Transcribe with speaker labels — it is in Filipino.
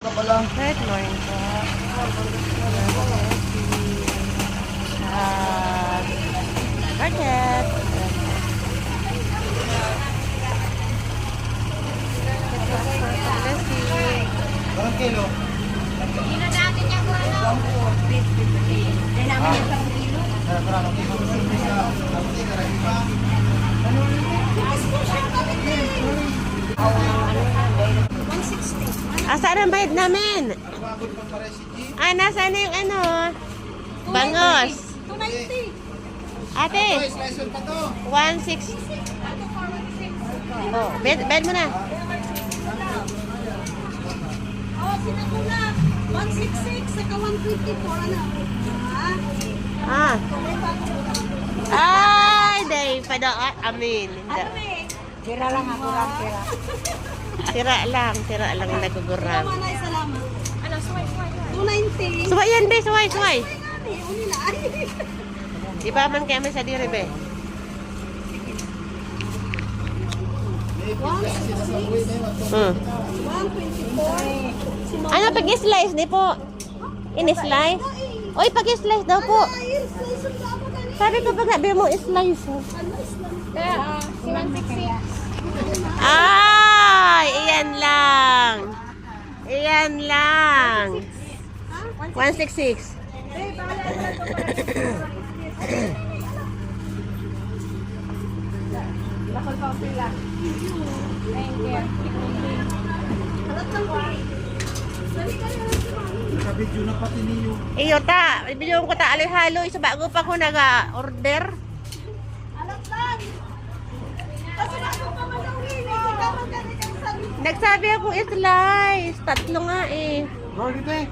Speaker 1: Good morning po. Market.
Speaker 2: Berapa kilo?
Speaker 3: Kilo natin yung ano? Beef 50. Kaya namin yung isang kilo.
Speaker 2: Berapa kilo?
Speaker 1: Asaan ang bayad namin? Ah, nasaan na yung ano? Bangos.
Speaker 3: 290.
Speaker 1: Ate,
Speaker 2: Slice pa to.
Speaker 1: 160. Oh, bayad mo na.
Speaker 3: Oh, sinagula. 166 saka 154 ano?
Speaker 1: Ah. Ay, day pada amin.
Speaker 3: Ano eh? Tira lang ako lang tira.
Speaker 1: Tira lang nagugurang.
Speaker 3: Manay, salamat. Ano, suway. 290.
Speaker 1: Suway yan, be, suway.
Speaker 3: Uli na.
Speaker 1: Di ba man kaya may sa diri, be?
Speaker 3: 166,
Speaker 1: Hmm.
Speaker 3: 124.
Speaker 1: Ano, pag-slice, di po? In-slice? Oy, pag-slice daw po. Sabi ko pa nga, be mo slice.
Speaker 3: Kaya, 166.
Speaker 1: Ay, iyan lang. Iyan lang. 166.
Speaker 3: Lakol pa ang pila. Thank you.
Speaker 2: Nakabidyo na pati niyo.
Speaker 1: Iyo ta, ibigyan ko ta aloy-haloy sa bago pa ko naga-order.
Speaker 3: Alam lang. Kasi bago pa manawin, ikaw magaling ang sabi.
Speaker 1: Nagsabi ako slice. Tatlo nga eh.
Speaker 2: Bro, dito eh.